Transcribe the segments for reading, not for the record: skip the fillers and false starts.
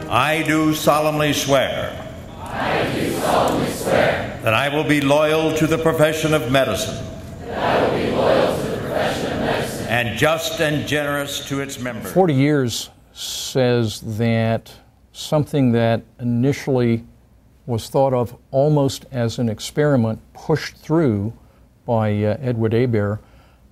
I do solemnly swear that I will be loyal to the profession of medicine and just and generous to its members. 40 years says that something that initially was thought of almost as an experiment pushed through by Edward Hebert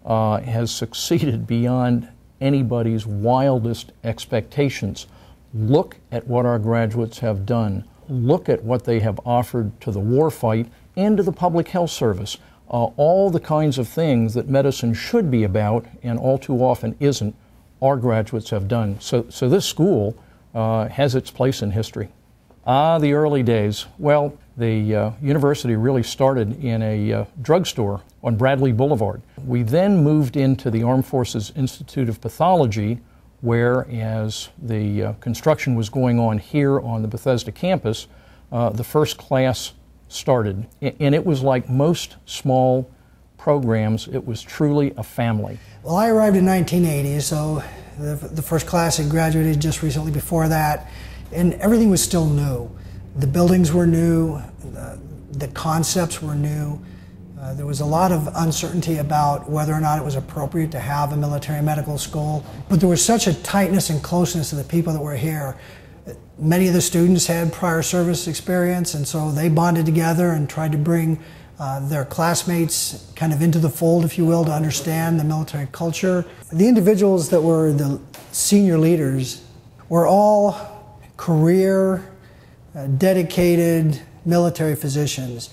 has succeeded beyond anybody's wildest expectations. Look at what our graduates have done. Look at what they have offered to the war fight and to the public health service. All the kinds of things that medicine should be about and all too often isn't, our graduates have done. So this school has its place in history. The early days. Well, the university really started in a drugstore on Bradley Boulevard. We then moved into the Armed Forces Institute of Pathology, where, as the construction was going on here on the Bethesda campus, the first class started. And it was like most small programs, it was truly a family. Well, I arrived in 1980, so the first class had graduated just recently before that, and everything was still new. The buildings were new, the concepts were new. There was a lot of uncertainty about whether or not it was appropriate to have a military medical school, but there was such a tightness and closeness to the people that were here. Many of the students had prior service experience, and so they bonded together and tried to bring their classmates kind of into the fold, if you will, to understand the military culture. The individuals that were the senior leaders were all career, dedicated military physicians.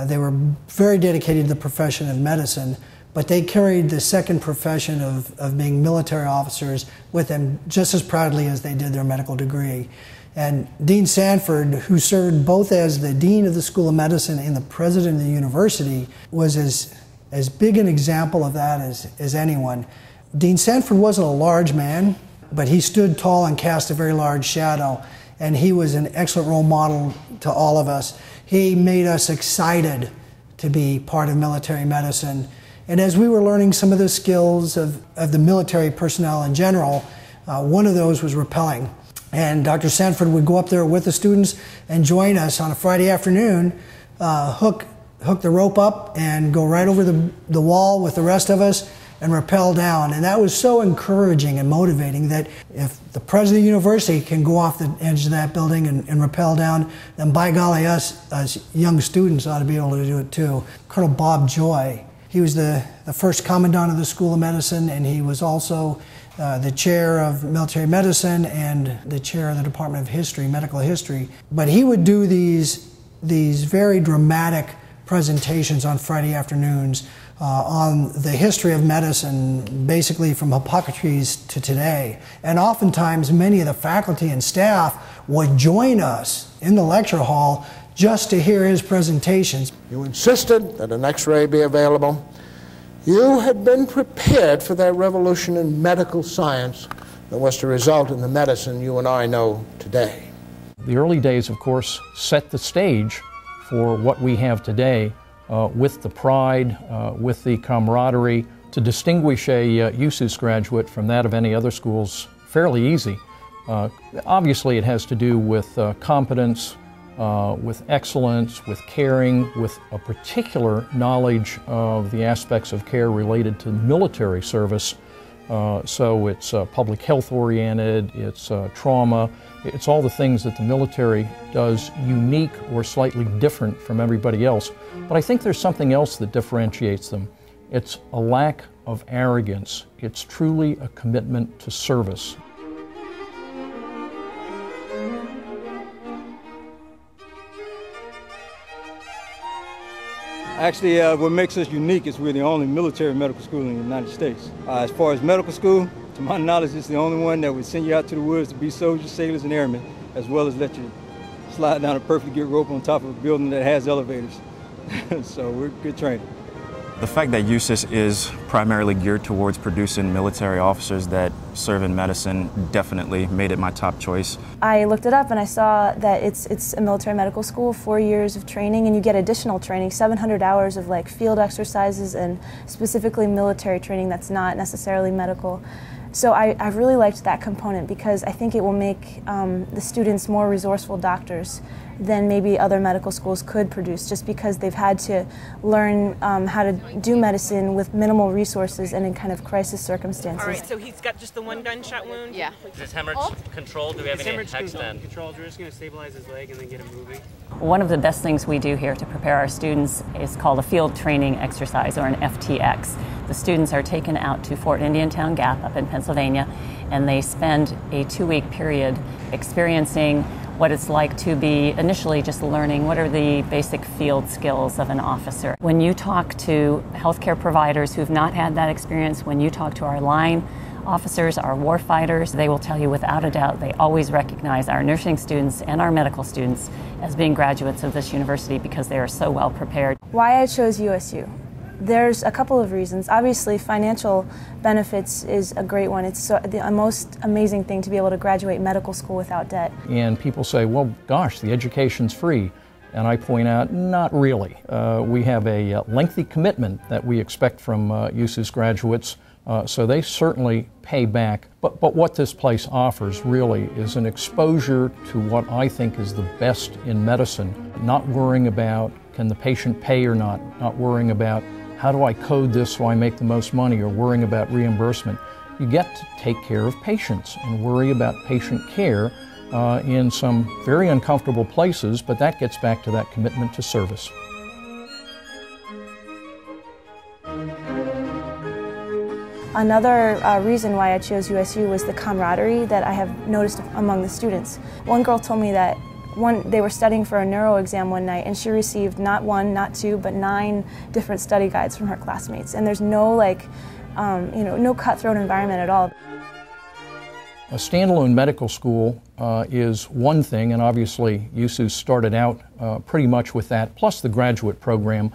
They were very dedicated to the profession of medicine, but they carried the second profession of being military officers with them just as proudly as they did their medical degree. And Dean Sanford, who served both as the Dean of the School of Medicine and the President of the university, was as big an example of that as anyone. Dean Sanford wasn't a large man, but he stood tall and cast a very large shadow, and he was an excellent role model to all of us. He made us excited to be part of military medicine. And as we were learning some of the skills of the military personnel in general, one of those was rappelling. And Dr. Sanford would go up there with the students and join us on a Friday afternoon, hook the rope up and go right over the wall with the rest of us and rappel down. And that was so encouraging and motivating that if the president of the university can go off the edge of that building and rappel down, then by golly, us as young students ought to be able to do it too. Colonel Bob Joy, he was the first commandant of the School of Medicine, and he was also the chair of military medicine and the chair of the Department of History, medical history. But he would do these very dramatic presentations on Friday afternoons on the history of medicine, basically from Hippocrates to today. And oftentimes many of the faculty and staff would join us in the lecture hall just to hear his presentations. You insisted that an X-ray be available. You had been prepared for that revolution in medical science that was to result in the medicine you and I know today. The early days, of course, set the stage for what we have today, with the pride, with the camaraderie. To distinguish a USU graduate from that of any other school's fairly easy. Obviously, it has to do with competence, with excellence, with caring, with a particular knowledge of the aspects of care related to military service. So it's public health oriented, it's trauma, it's all the things that the military does unique or slightly different from everybody else. But I think there's something else that differentiates them. It's a lack of arrogance. It's truly a commitment to service. Actually, what makes us unique is we're the only military medical school in the United States. As far as medical school, to my knowledge, it's the only one that would send you out to the woods to be soldiers, sailors, and airmen, as well as let you slide down a perfectly good rope on top of a building that has elevators. So we're good training. The fact that USUS is primarily geared towards producing military officers that serve in medicine definitely made it my top choice. I looked it up and I saw that it's a military medical school, 4 years of training, and you get additional training, 700 hours of like field exercises and specifically military training that's not necessarily medical. So I really liked that component because I think it will make the students more resourceful doctors than maybe other medical schools could produce, just because they've had to learn how to do medicine with minimal resources and in kind of crisis circumstances. All right, so he's got just the one gunshot wound? Yeah. Is his hemorrhage controlled? Do we have any hex then? Controlled. We're just going to stabilize his leg and then get him moving. One of the best things we do here to prepare our students is called a field training exercise, or an FTX. The students are taken out to Fort Indiantown Gap up in Pennsylvania, and they spend a 2-week period experiencing what it's like to be initially just learning what are the basic field skills of an officer. When you talk to healthcare providers who've not had that experience, when you talk to our line officers, our war fighters, they will tell you without a doubt they always recognize our nursing students and our medical students as being graduates of this university because they are so well prepared. Why I chose USU? There's a couple of reasons. Obviously, financial benefits is a great one. It's the most amazing thing to be able to graduate medical school without debt. And people say, well, gosh, the education's free. And I point out, not really. We have a lengthy commitment that we expect from USU's graduates, so they certainly pay back. But what this place offers really is an exposure to what I think is the best in medicine, not worrying about can the patient pay or not worrying about how do I code this so I make the most money, or worrying about reimbursement. You get to take care of patients and worry about patient care in some very uncomfortable places, but that gets back to that commitment to service. Another reason why I chose USU was the camaraderie that I have noticed among the students. One girl told me that they were studying for a neuro exam one night, and she received not 1, not 2, but 9 different study guides from her classmates. And there's no no cutthroat environment at all. A standalone medical school is one thing, and obviously USU started out pretty much with that, plus the graduate program.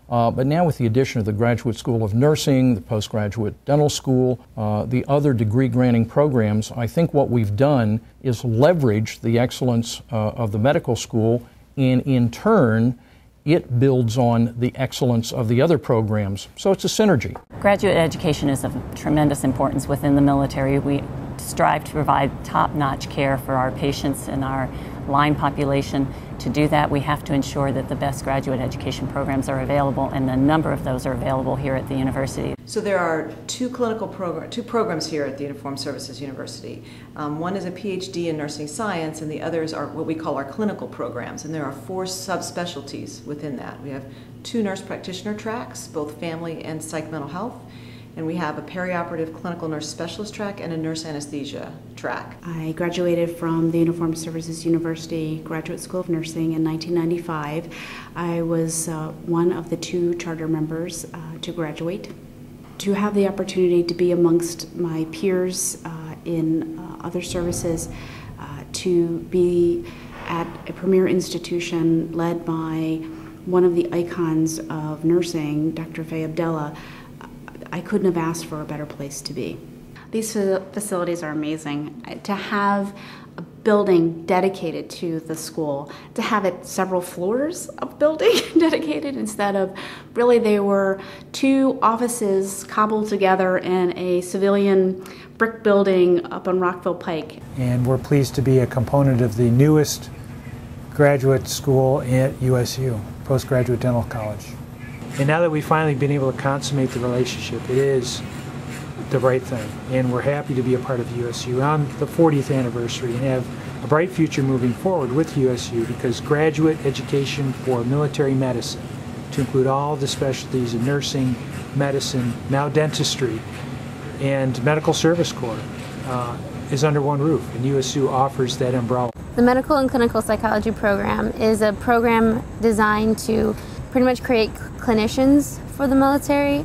But now with the addition of the Graduate School of Nursing, the Postgraduate Dental School, the other degree-granting programs, I think what we've done is leverage the excellence of the medical school, and in turn, it builds on the excellence of the other programs. So it's a synergy. Graduate education is of tremendous importance within the military. We strive to provide top-notch care for our patients and our line population. To do that, we have to ensure that the best graduate education programs are available, and a number of those are available here at the university. So there are two programs here at the Uniformed Services University. One is a PhD in nursing science, and the others are what we call our clinical programs, and there are 4 subspecialties within that. We have 2 nurse practitioner tracks, both family and psych mental health, and we have a perioperative clinical nurse specialist track and a nurse anesthesia track. I graduated from the Uniformed Services University Graduate School of Nursing in 1995. I was one of the 2 charter members to graduate. To have the opportunity to be amongst my peers in other services, to be at a premier institution led by one of the icons of nursing, Dr. Faye Abdallah, I couldn't have asked for a better place to be. These facilities are amazing. To have a building dedicated to the school, to have it several floors of building dedicated instead of, really they were 2 offices cobbled together in a civilian brick building up on Rockville Pike. And we're pleased to be a component of the newest graduate school at USU, Postgraduate Dental College. And now that we've finally been able to consummate the relationship, it is the right thing. And we're happy to be a part of USU on the 40th anniversary and have a bright future moving forward with USU, because graduate education for military medicine, to include all the specialties in nursing, medicine, now dentistry, and medical service corps, is under one roof, and USU offers that umbrella. The Medical and Clinical Psychology program is a program designed to pretty much create clinicians for the military.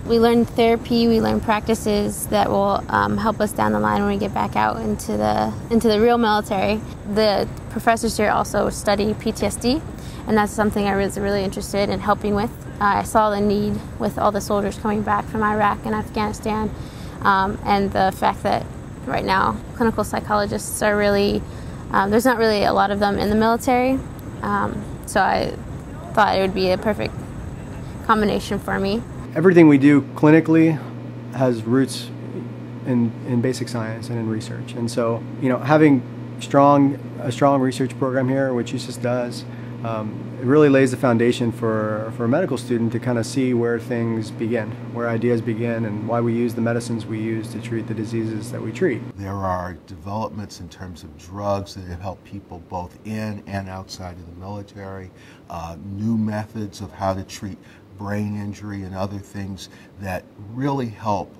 We learn therapy, we learn practices that will help us down the line when we get back out into the real military. The professors here also study PTSD, and that's something I was really interested in helping with. I saw the need with all the soldiers coming back from Iraq and Afghanistan, and the fact that right now clinical psychologists are really, there's not really a lot of them in the military, so I thought it would be a perfect combination for me. Everything we do clinically has roots in basic science and in research. And so, having a strong research program here, which USUS does, it really lays the foundation for a medical student to kind of see where things begin, where ideas begin, and why we use the medicines we use to treat the diseases that we treat. There are developments in terms of drugs that have helped people both in and outside of the military, new methods of how to treat brain injury and other things that really help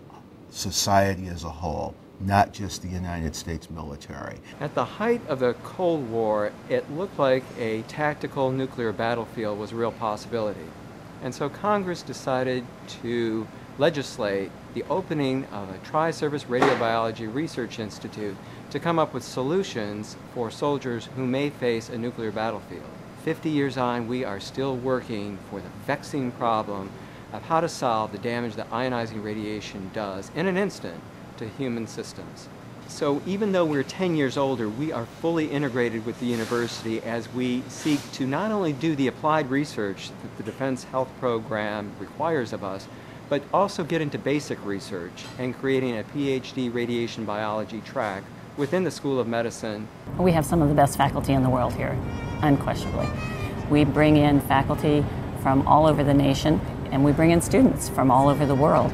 society as a whole, not just the United States military. At the height of the Cold War, it looked like a tactical nuclear battlefield was a real possibility. And so Congress decided to legislate the opening of a tri-service radiobiology research institute to come up with solutions for soldiers who may face a nuclear battlefield. 50 years on, we are still working for the vexing problem of how to solve the damage that ionizing radiation does in an instant to human systems. So even though we're 10 years older, we are fully integrated with the university as we seek to not only do the applied research that the Defense Health Program requires of us, but also get into basic research and creating a PhD radiation biology track within the School of Medicine. We have some of the best faculty in the world here, unquestionably. We bring in faculty from all over the nation, and we bring in students from all over the world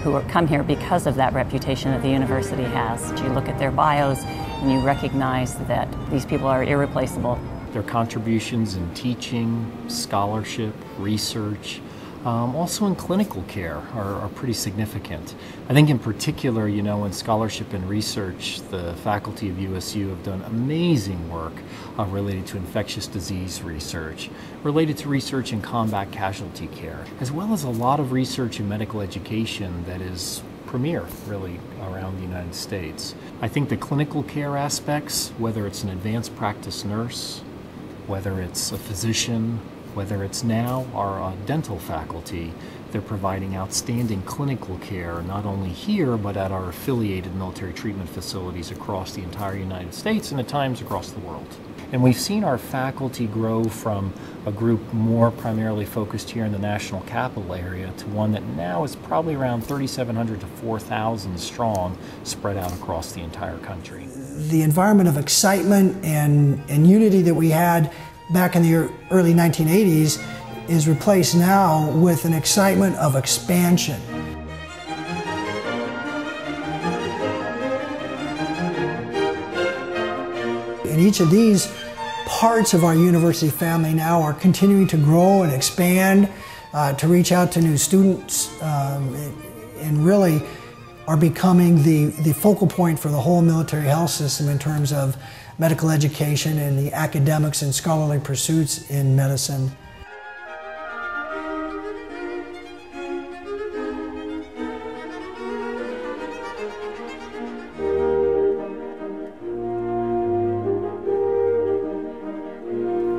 who come here because of that reputation that the university has. You look at their bios and you recognize that these people are irreplaceable. Their contributions in teaching, scholarship, research, also in clinical care are pretty significant. I think in particular, in scholarship and research, the faculty of USU have done amazing work related to infectious disease research, related to research in combat casualty care, as well as a lot of research in medical education that is premier, really, around the United States. I think the clinical care aspects, whether it's an advanced practice nurse, whether it's a physician, whether it's now our dental faculty, they're providing outstanding clinical care not only here but at our affiliated military treatment facilities across the entire United States and at times across the world. And we've seen our faculty grow from a group more primarily focused here in the national capital area to one that now is probably around 3,700 to 4,000 strong, spread out across the entire country. The environment of excitement and unity that we had back in the early 1980s is replaced now with an excitement of expansion. And each of these parts of our university family now are continuing to grow and expand, to reach out to new students, and really are becoming the focal point for the whole military health system in terms of medical education and the academics and scholarly pursuits in medicine.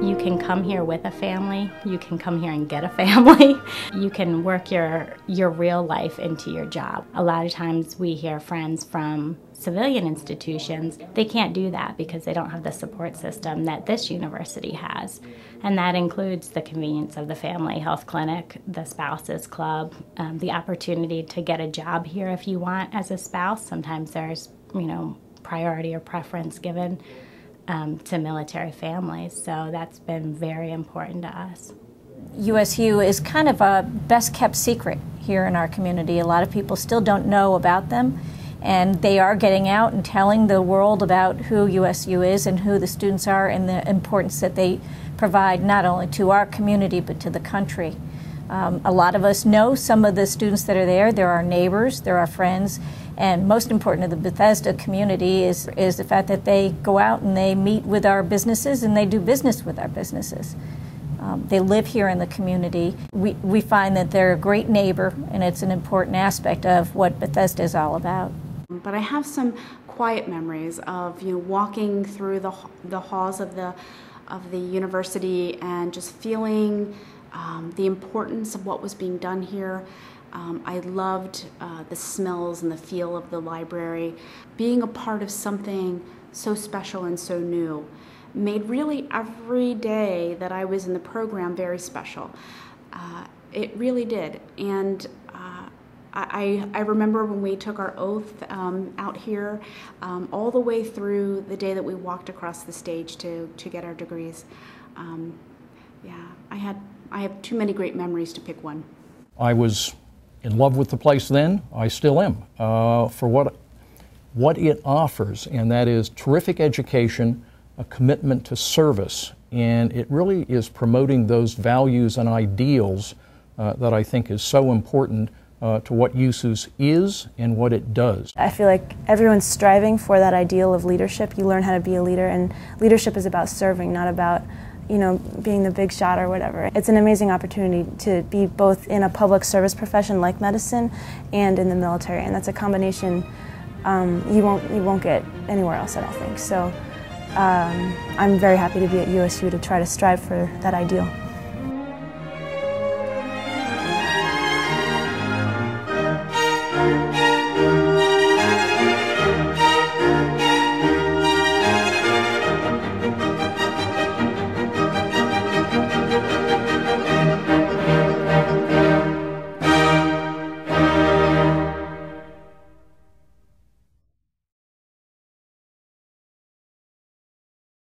You can come here with a family, you can come here and get a family, you can work your real life into your job. A lot of times we hear friends from civilian institutions, they can't do that because they don't have the support system that this university has. And that includes the convenience of the family health clinic, the spouses club, the opportunity to get a job here if you want as a spouse. Sometimes there's, priority or preference given to military families, so that's been very important to us. USU is kind of a best kept secret here in our community. A lot of people still don't know about them, and they are getting out and telling the world about who USU is and who the students are and the importance that they provide not only to our community but to the country. A lot of us know some of the students that are there. They're our neighbors, they're our friends, and most important to the Bethesda community is the fact that they go out and they meet with our businesses and they do business with our businesses. They live here in the community. We find that they're a great neighbor, and it's an important aspect of what Bethesda is all about. But I have some quiet memories of walking through the halls of the university and just feeling the importance of what was being done here. I loved the smells and the feel of the library. Being a part of something so special and so new made really every day that I was in the program very special. It really did. And I remember when we took our oath out here, all the way through the day that we walked across the stage to get our degrees. Yeah, I have too many great memories to pick one. I was in love with the place then. I still am. For what it offers, and that is terrific education, a commitment to service, and it really is promoting those values and ideals that I think is so important to what USU's is and what it does. I feel like everyone's striving for that ideal of leadership. You learn how to be a leader, and leadership is about serving, not about, you know, being the big shot or whatever. It's an amazing opportunity to be both in a public service profession like medicine and in the military, and that's a combination you won't get anywhere else, I don't think. So I'm very happy to be at USU to try to strive for that ideal.